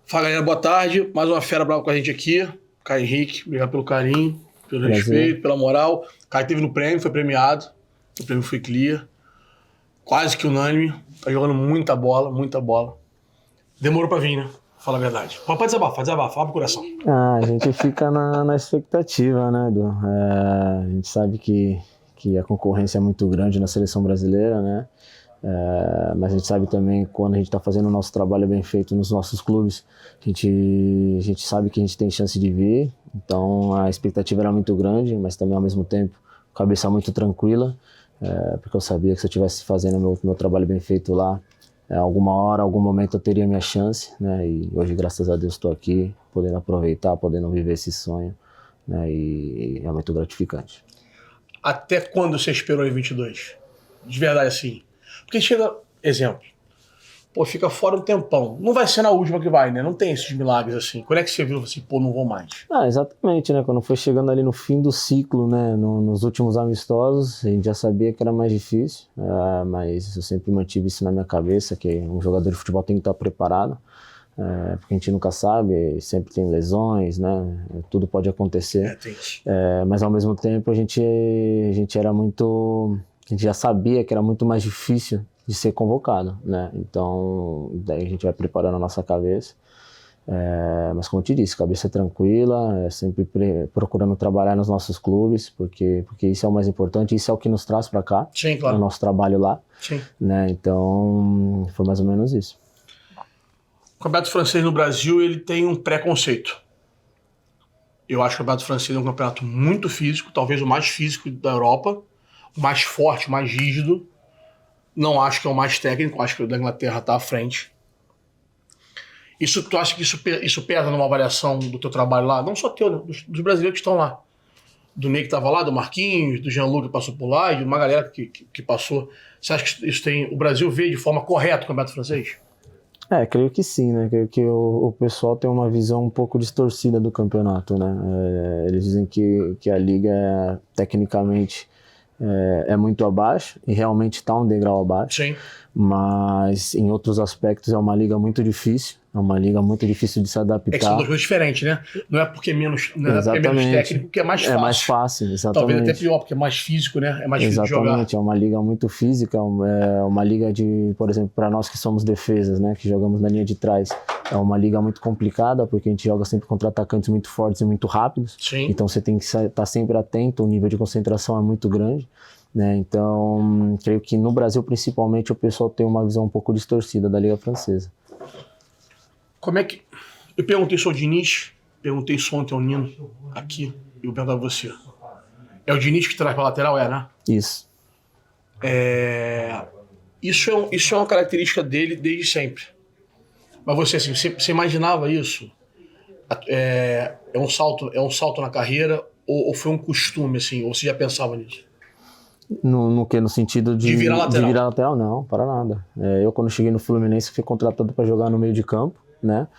Fala, galera, boa tarde. Mais uma fera brava com a gente aqui. Caio Henrique, obrigado pelo carinho, pelo respeito, pela moral. Caio esteve no prêmio, foi premiado. O prêmio foi clear. Quase que unânime. Tá jogando muita bola, muita bola. Demorou pra vir, né? Fala a verdade. Pode desabafar, fala pro coração. A gente fica na expectativa, né, Edu? A gente sabe que a concorrência é muito grande na seleção brasileira, né? Mas a gente sabe também quando a gente está fazendo o nosso trabalho bem feito nos nossos clubes, a gente sabe que a gente tem chance de vir, então a expectativa era muito grande, mas também ao mesmo tempo cabeça muito tranquila, porque eu sabia que se eu estivesse fazendo meu trabalho bem feito lá, alguma hora, algum momento eu teria minha chance, né? E hoje, graças a Deus, estou aqui, podendo aproveitar, podendo viver esse sonho, né? E é muito gratificante. Até quando você esperou em 22? De verdade, assim. Porque chega, exemplo, pô, fica fora um tempão. Não vai ser na última que vai, né? Não tem esses milagres assim. Quando é que você viu assim, pô, não vou mais? Exatamente, né? Quando foi chegando ali no fim do ciclo, né? Nos últimos amistosos, a gente já sabia que era mais difícil, mas eu sempre mantive isso na minha cabeça, que um jogador de futebol tem que estar preparado, porque a gente nunca sabe, sempre tem lesões, né? Tudo pode acontecer. Mas ao mesmo tempo a gente era muito... A gente já sabia que era muito mais difícil de ser convocado, né? Então, daí a gente vai preparando a nossa cabeça. Mas como eu te disse, cabeça tranquila, sempre procurando trabalhar nos nossos clubes, porque isso é o mais importante, isso é o que nos traz para cá. Sim, claro. O nosso trabalho lá. Sim. Né? Então, foi mais ou menos isso. O campeonato francês no Brasil, ele tem um preconceito. Eu acho que o campeonato francês é um campeonato muito físico, talvez o mais físico da Europa, o mais forte, o mais rígido. Não acho que é o mais técnico, acho que o da Inglaterra está à frente. Tu acha que isso pesa numa avaliação do teu trabalho lá? Não só teu, né? Dos brasileiros que estão lá. Do Ney que estava lá, do Marquinhos, do Jean-Luc que passou por lá, e de uma galera que passou. Você acha que isso tem... O Brasil vê de forma correta o campeonato francês? Creio que sim, né? Creio que o pessoal tem uma visão um pouco distorcida do campeonato, né? Eles dizem que a liga tecnicamente é muito abaixo, e realmente está um degrau abaixo. Sim. Mas em outros aspectos é uma liga muito difícil, de se adaptar. É que são duas coisas diferentes, né? Não é porque é menos técnico que é mais fácil. É mais fácil, exatamente. Talvez até pior, porque é mais físico, né? É mais difícil de jogar. Exatamente, é uma liga muito física, é uma liga de, por exemplo, para nós que somos defesas, né? Que jogamos na linha de trás, é uma liga muito complicada, porque a gente joga sempre contra atacantes muito fortes e muito rápidos. Sim. Então você tem que estar sempre atento, o nível de concentração é muito grande. Né? Então, creio que no Brasil, principalmente, o pessoal tem uma visão um pouco distorcida da Liga Francesa. Como é que... Eu perguntei isso ao Diniz, perguntei isso ontem ao Nino, aqui, e eu pergunto a você. É o Diniz que traz pra lateral, né? Isso. Isso é uma característica dele desde sempre. Mas você, assim, você imaginava isso? É um salto na carreira, ou foi um costume, assim, ou você já pensava nisso? No que? No sentido de virar lateral? De virar lateral, não, para nada. Eu, quando cheguei no Fluminense, fui contratado para jogar no meio de campo, né?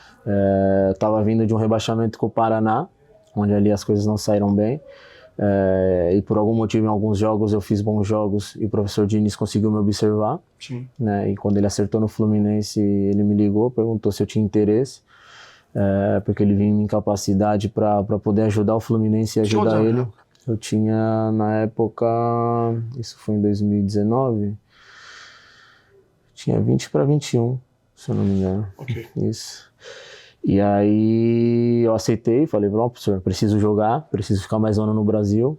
Tava vindo de um rebaixamento com o Paraná, onde ali as coisas não saíram bem. E por algum motivo, em alguns jogos, eu fiz bons jogos e o professor Diniz conseguiu me observar. Sim. Né? E quando ele acertou no Fluminense, ele me ligou, perguntou se eu tinha interesse, porque ele viu minha incapacidade para poder ajudar o Fluminense e ajudar ele. Eu tinha, na época, isso foi em 2019, tinha 20 para 21, se eu não me engano. Ok. Isso. E aí eu aceitei, falei, professor, preciso jogar, preciso ficar mais um ano no Brasil,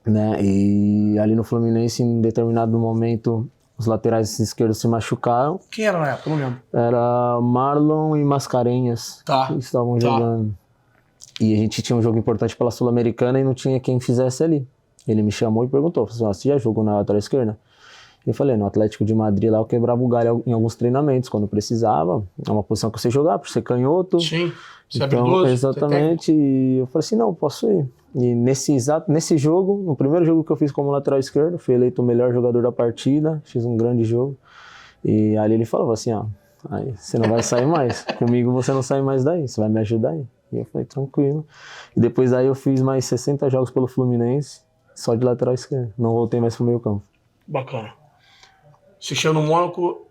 né? E ali no Fluminense, em determinado momento, os laterais esquerdos se machucaram. Quem era na época? Eu não lembro. Era Marlon e Mascarenhas que estavam jogando. E a gente tinha um jogo importante pela Sul-Americana e não tinha quem fizesse ali. Ele me chamou e perguntou, você já jogou na lateral esquerda? Eu falei, no Atlético de Madrid lá eu quebrava o galho em alguns treinamentos, quando precisava. É uma posição que você jogar, por ser canhoto. Sim, você então, habilidoso. Exatamente, e eu falei assim, não, posso ir. E nesse jogo, no primeiro jogo que eu fiz como lateral esquerdo, fui eleito o melhor jogador da partida, fiz um grande jogo. E ali ele falou assim, aí você não vai sair mais, comigo você não sai mais daí, você vai me ajudar aí. E eu falei, tranquilo. E depois daí eu fiz mais 60 jogos pelo Fluminense, só de lateral esquerdo. Não voltei mais pro meio campo. Bacana. Você chegou no Mônaco,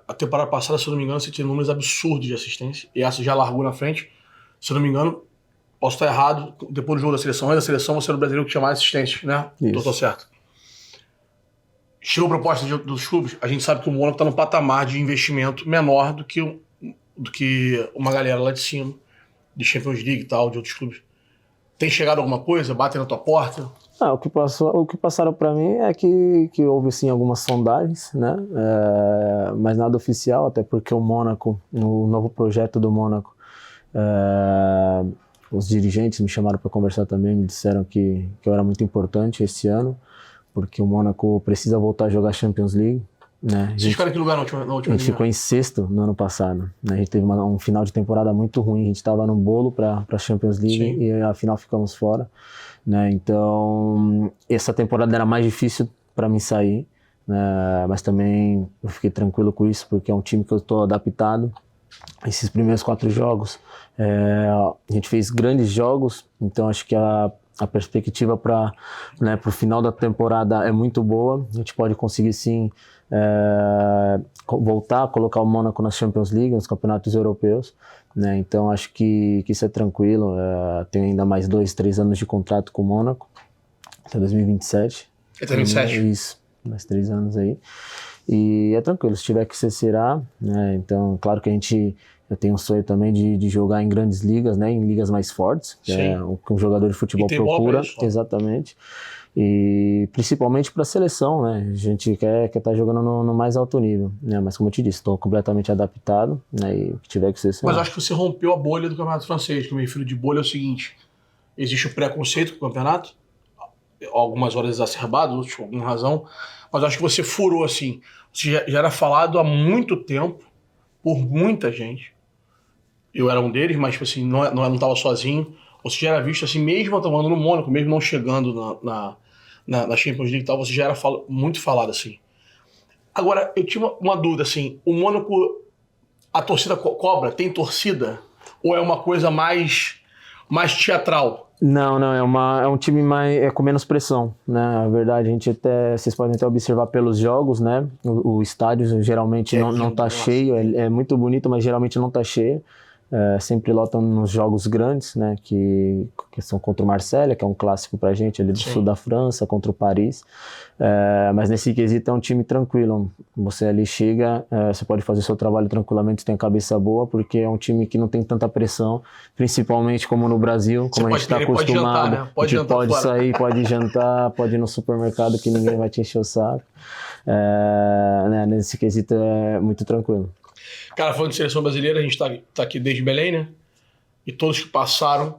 a temporada passada, se eu não me engano, você tinha números absurdos de assistência, e essa já largou na frente. Se eu não me engano, posso estar errado, depois do jogo da seleção, antes da seleção, você era o brasileiro que tinha mais assistências, né? Isso. Tô certo. Chegou proposta dos clubes, a gente sabe que o Mônaco está num patamar de investimento menor do que uma galera lá de cima, de Champions League e tal, de outros clubes. Tem chegado alguma coisa? Batem na tua porta? O que passaram para mim é que houve sim algumas sondagens, né? Mas nada oficial, até porque o Mônaco, no novo projeto do Mônaco, os dirigentes me chamaram para conversar também, me disseram que eu era muito importante esse ano, porque o Mônaco precisa voltar a jogar Champions League. Né? Vocês ficaram em que lugar na última A gente ficou em sexto no ano passado. Né? A gente teve um final de temporada muito ruim. A gente estava no bolo para a Champions League. Sim. E afinal ficamos fora. Né? Então, essa temporada era mais difícil para mim sair. Né? Mas também eu fiquei tranquilo com isso, porque é um time que eu estou adaptado. Esses primeiros 4 jogos, a gente fez grandes jogos. Então, acho que a perspectiva para o final da temporada é muito boa. A gente pode conseguir sim voltar a colocar o Mônaco na Champions League, nos campeonatos europeus, né? Então acho que isso é tranquilo. Tenho ainda mais 2, 3 anos de contrato com o Mônaco até 2027. Até 2027? Isso, mais 3 anos aí. E é tranquilo, se tiver que ser, será, né? Então, claro que eu tenho um sonho também de jogar em grandes ligas, né? Em ligas mais fortes, que é o que um jogador de futebol procura. Exatamente. E principalmente para a seleção, né? A gente quer estar jogando no mais alto nível, né? Mas como eu te disse, estou completamente adaptado, né? E o que tiver que ser, será. Mas acho que você rompeu a bolha do campeonato francês, que eu me refiro de bolha é o seguinte: existe o preconceito com o campeonato, algumas horas exacerbado, outras por alguma razão, mas acho que você furou assim. Você já era falado há muito tempo, por muita gente. Eu era um deles, mas tipo assim, não estava sozinho. Você já era visto assim, mesmo tomando no Mônaco, mesmo não chegando na Champions League e tal, você já era muito falado assim. Agora, eu tinha uma dúvida assim, o Mônaco, a torcida cobra, tem torcida? Ou é uma coisa mais teatral? Não, é um time com menos pressão, né? Na verdade, vocês podem até observar pelos jogos, né? O estádio geralmente não tá cheio, é muito bonito, mas geralmente não tá cheio. Sempre lotam nos jogos grandes, né? Que são contra o Marselha, que é um clássico pra gente, ali do sul da França, contra o Paris. Mas nesse quesito é um time tranquilo. Você ali chega, você pode fazer seu trabalho tranquilamente, tem a cabeça boa, porque é um time que não tem tanta pressão, principalmente como no Brasil, como a gente está acostumado. Jantar, né? A gente pode sair, pode jantar, pode ir no supermercado que ninguém vai te encher o saco. Né? Nesse quesito é muito tranquilo. Cara, falando de seleção brasileira, a gente tá aqui desde Belém, né? E todos que passaram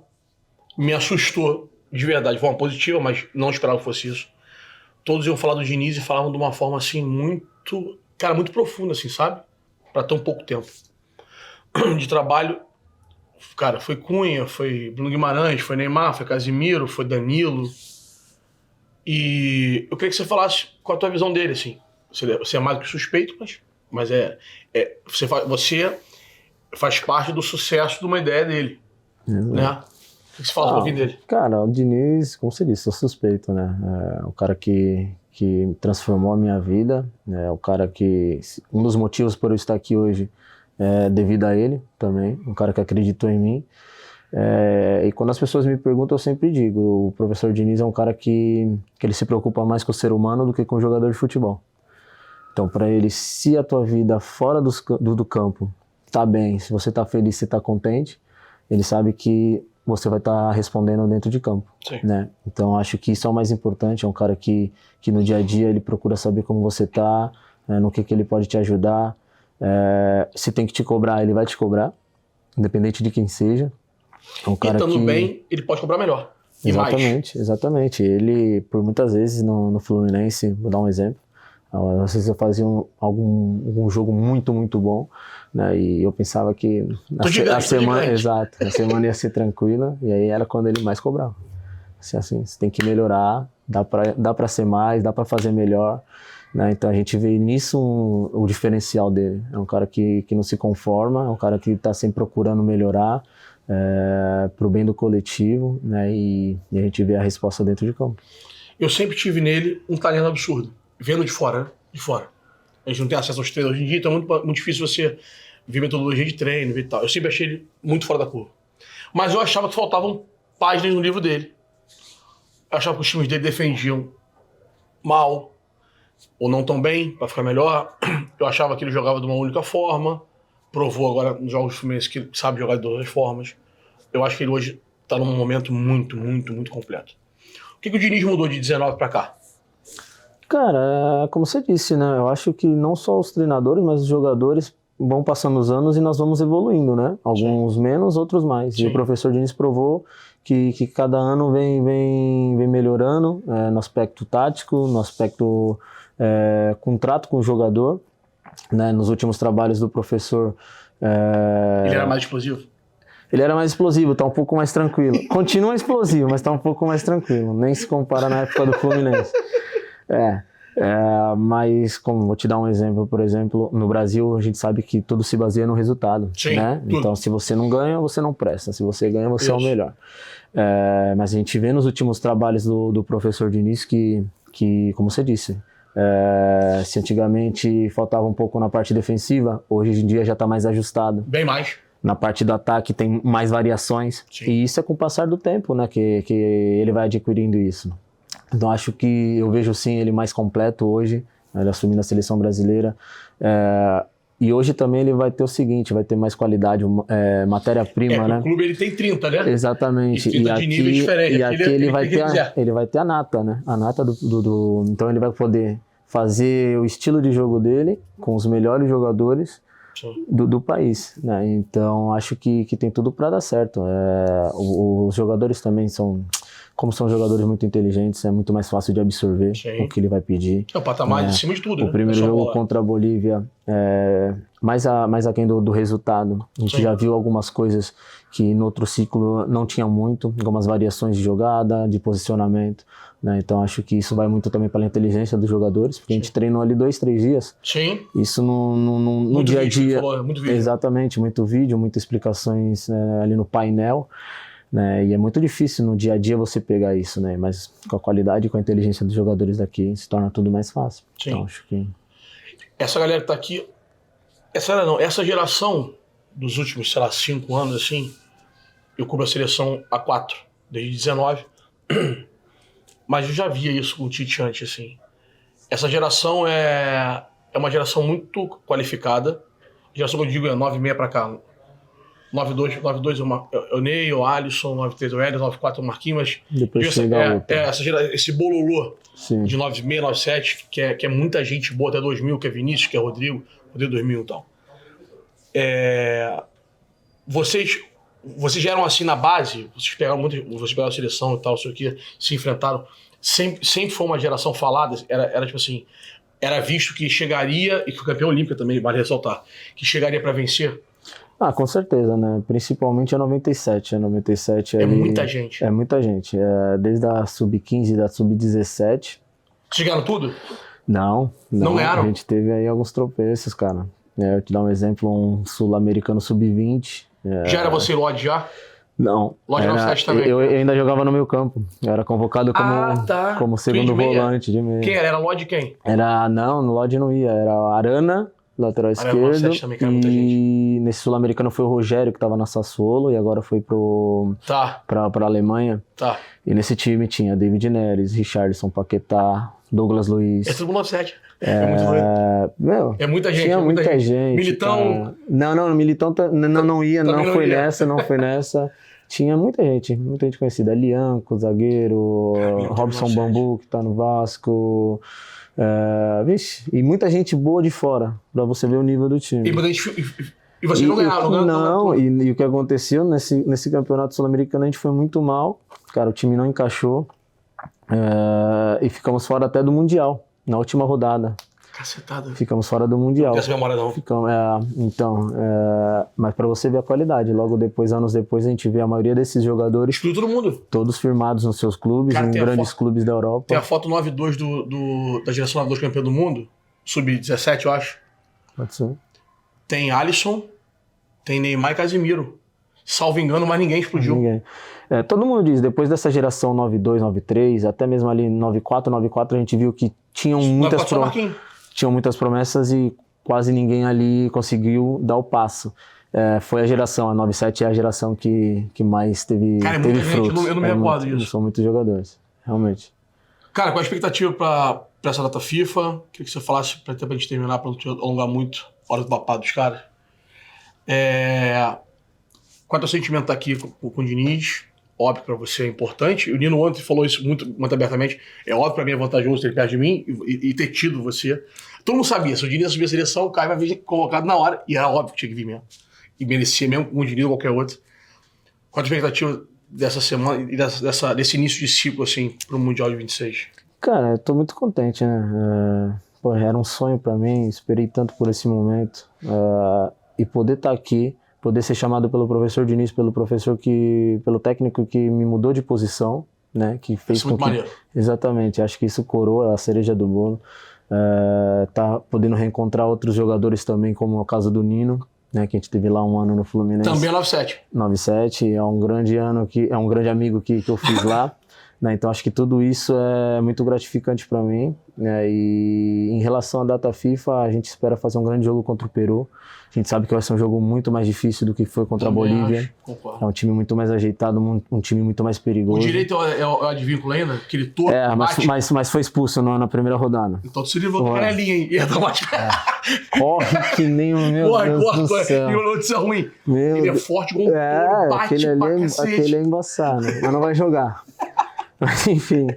me assustou, de verdade, de forma positiva, mas não esperava que fosse isso. Todos iam falar do Diniz e falavam de uma forma assim muito profunda, assim, sabe? Pra tão pouco tempo. De trabalho, cara, foi Cunha, foi Bruno Guimarães, foi Neymar, foi Casimiro, foi Danilo. E eu queria que você falasse qual a tua visão dele, assim. Você é mais do que suspeito, mas você faz parte do sucesso de uma ideia dele, né? O que você fala sobre dele? Cara, o Diniz, como você disse, sou suspeito, né? É o cara que transformou a minha vida, é o cara que... Um dos motivos por eu estar aqui hoje é devido a ele também, um cara que acreditou em mim. E quando as pessoas me perguntam, eu sempre digo, o professor Diniz é um cara que ele se preocupa mais com o ser humano do que com o jogador de futebol. Então, para ele, se a tua vida fora do campo tá bem, se você tá feliz, se tá contente, ele sabe que você vai estar respondendo dentro de campo, né? Então, acho que isso é o mais importante. É um cara que no dia a dia ele procura saber como você tá, no que ele pode te ajudar. Se tem que te cobrar, ele vai te cobrar, independente de quem seja. É um cara estando bem, ele pode cobrar melhor. Exatamente. Ele, por muitas vezes, no Fluminense, vou dar um exemplo, às vezes eu fazia algum jogo muito, muito bom, né? E eu pensava que a semana ia ser tranquila, e aí era quando ele mais cobrava. Assim, você tem que melhorar, dá pra ser mais, dá pra fazer melhor, né? Então a gente vê nisso o diferencial dele. É um cara que não se conforma, é um cara que tá sempre procurando melhorar, pro bem do coletivo, né? E a gente vê a resposta dentro de campo. Eu sempre tive nele um talento absurdo. Vendo de fora, né? De fora. A gente não tem acesso aos treinos hoje em dia, então é muito difícil você ver metodologia de treino e tal. Eu sempre achei ele muito fora da curva. Mas eu achava que faltavam páginas no livro dele. Eu achava que os times dele defendiam mal, ou não tão bem, para ficar melhor. Eu achava que ele jogava de uma única forma. Provou agora nos jogos do Fluminense que sabe jogar de todas as formas. Eu acho que ele hoje está num momento muito completo. O que o Diniz mudou de 19 para cá? Cara, como você disse, né? Eu acho que não só os treinadores, mas os jogadores vão passando os anos e nós vamos evoluindo, né? Alguns Sim. menos, outros mais. Sim. E o professor Diniz provou que cada ano vem melhorando no aspecto tático, no aspecto contrato com o jogador. Né? Nos últimos trabalhos do professor... Ele era mais explosivo? Ele era mais explosivo, tá um pouco mais tranquilo. Continua explosivo, mas tá um pouco mais tranquilo. Nem se compara na época do Fluminense. Mas, vou te dar um exemplo, por exemplo, no Brasil a gente sabe que tudo se baseia no resultado. Sim, né? Então, se você não ganha, você não presta. Se você ganha, você é o melhor. Mas a gente vê nos últimos trabalhos do professor Diniz que, como você disse, se antigamente faltava um pouco na parte defensiva, hoje em dia já está mais ajustado. Bem mais. Na parte do ataque tem mais variações. Sim. E isso é com o passar do tempo, né, que ele vai adquirindo isso. Então acho que eu vejo sim ele mais completo hoje, ele assumindo a seleção brasileira. E hoje também ele vai ter o seguinte, vai ter mais qualidade, matéria-prima, né? O clube ele tem 30, né? Exatamente. E 30 de nível diferente. E aqui ele vai ter a nata, né? A nata do... Então ele vai poder fazer o estilo de jogo dele com os melhores jogadores do país, né? Então acho que tem tudo para dar certo. Os jogadores também como são jogadores muito inteligentes, é muito mais fácil de absorver o que ele vai pedir. É o patamar de cima de tudo, O primeiro jogo contra a Bolívia, mais aquém do resultado. A gente já viu algumas coisas que no outro ciclo não tinha muito, algumas variações de jogada, de posicionamento. Né? Então acho que isso vai muito também pela inteligência dos jogadores, porque a gente treinou ali 2-3 dias. Sim. Isso no dia a dia. Muito vídeo. Exatamente, muito vídeo, muitas explicações ali no painel. Né? E é muito difícil no dia a dia você pegar isso, né? Mas com a qualidade e com a inteligência dos jogadores daqui se torna tudo mais fácil. Sim. Então acho que... Essa galera que tá aqui, essa geração dos últimos, 5 anos, assim, eu cubro a seleção há 4, desde 19, mas eu já via isso com o Tite antes, assim. Essa geração é uma geração muito qualificada, geração que eu digo é 9,6 pra cá, 9-2 é o Ney, o Alisson, 9-3 é o Hélio, 9-4 é o Marquinhos, mas depois chega esse bololô Sim. de 9,6, 9,7, que é muita gente boa, até 2000, que é Vinícius, que é Rodrigo 2000 e tal. Vocês já eram assim na base, vocês pegaram a seleção e tal, não sei o que, se enfrentaram, sempre foi uma geração falada, era tipo assim, era visto que chegaria, e que o campeão olímpico também, vale ressaltar, que chegaria para vencer. Com certeza, né? Principalmente a 97. A 97 é muita gente. É muita gente. Desde a Sub-15 e da Sub-17. Chegaram tudo? Não ganharam? A gente teve aí alguns tropeços, cara. Eu te dar um exemplo, um sul-americano Sub-20. Já era você Lodge já? Não. Lodge 97 também? Eu ainda jogava no meio campo. Eu era convocado como segundo volante de meia. Quem era? Era Lodge quem? Não, no Lodge não ia. Era Arana, lateral esquerdo, e nesse sul-americano foi o Rogério, que estava na Sassuolo, e agora foi pra Alemanha. Tá. E nesse time tinha David Neres, Richarlison, Paquetá, Douglas Luiz. É tudo 97. É muito doido. É muita gente. Tinha muita gente. Militão. Cara. Não, Militão não ia, não foi nessa. Tinha muita gente conhecida. Lianco, zagueiro, Robson Bambu, que tá no Vasco. E muita gente boa de fora, pra você ver o nível do time. E você não ganhava? Não, e o que aconteceu nesse campeonato sul-americano, a gente foi muito mal, cara, o time não encaixou, e ficamos fora até do Mundial, na última rodada. Cacetada. Ficamos fora do Mundial. Não tem essa memória não. Mas pra você ver a qualidade, anos depois, a gente vê a maioria desses jogadores... Excluiu todo mundo. Todos firmados nos seus clubes, cara, em grandes clubes da Europa. Tem a foto 9-2 da geração 9-2 campeão do mundo, sub-17, eu acho. Pode ser. Tem Alisson, tem Neymar e Casemiro. Salvo engano, mas ninguém explodiu. Ninguém. Todo mundo diz, depois dessa geração 9-2, 9-3, até mesmo ali 9-4, a gente viu que tinham muitas tinham muitas promessas e quase ninguém ali conseguiu dar o passo. Foi a geração, a 97 é a geração que mais teve, cara, teve muita frutos. gente, eu não me recordo disso. São muitos jogadores, realmente. Cara, qual a expectativa pra essa data FIFA? Queria que você falasse, pra gente terminar, pra não te alongar muito, hora do papado dos caras. Qual é o teu sentimento tá aqui com o Diniz? Óbvio pra você é importante. O Nino ontem falou isso muito abertamente. É óbvio pra mim é vantajoso ter ele perto de mim e ter tido você. Todo mundo sabia, se o Diniz assumir a seleção, o Caio vai vir colocado na hora, e era óbvio que tinha que vir mesmo. E merecia mesmo, como o Diniz ou qualquer outro. Qual a expectativa dessa semana e desse início de ciclo, assim, pro Mundial de 26? Cara, eu tô muito contente, né? Era um sonho pra mim, esperei tanto por esse momento. E poder estar aqui, poder ser chamado pelo professor Diniz, pelo técnico que me mudou de posição, né? Que fez isso é muito maneiro. Exatamente, acho que isso coroa a cereja do bolo. Tá podendo reencontrar outros jogadores também, como é o caso do Nino, né, que a gente teve lá um ano no Fluminense. Também é 97. 97, é um grande amigo que eu fiz lá. Né, então acho que tudo isso é muito gratificante para mim, né, e em relação à data FIFA, a gente espera fazer um grande jogo contra o Peru. A gente sabe que vai ser um jogo muito mais difícil do que foi contra também a Bolívia. Acho, é um time muito mais ajeitado, um time muito mais perigoso. O direito é o advíncula ainda? Aquele torto mas foi expulso na primeira rodada. Então tu se livrou do canelinha, hein? Ia dar mais... Corre que nem o meu Deus do céu. E o notícia ruim. Ele é forte igual um touro, bate pra cacete. Aquele é embaçado, mas não vai jogar. Mas enfim,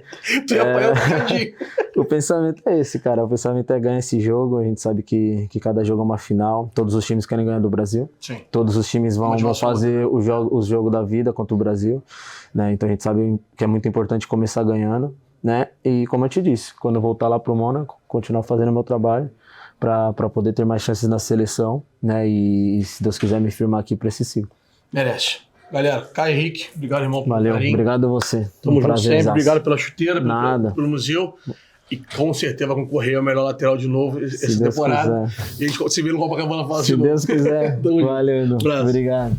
tu ia apanhar um bocadinho. O pensamento é esse, cara. O pensamento é ganhar esse jogo. A gente sabe que cada jogo é uma final. Todos os times querem ganhar do Brasil. Sim. Todos os times vão fazer o jogo da vida contra o Brasil, né? Então a gente sabe que é muito importante começar ganhando, né? E como eu te disse, quando eu voltar lá pro Mônaco, continuar fazendo o meu trabalho para poder ter mais chances na seleção, né? E se Deus quiser me firmar aqui para esse ciclo. Merece. Galera, Caio Henrique, obrigado, irmão. Valeu, obrigado a você. Tamo junto sempre, obrigado pela chuteira, pelo museu. E com certeza vai concorrer ao melhor lateral de novo essa temporada. E a gente se vê no Copacabana Fala de novo. Se Deus quiser. Valeu, Edu. Obrigado.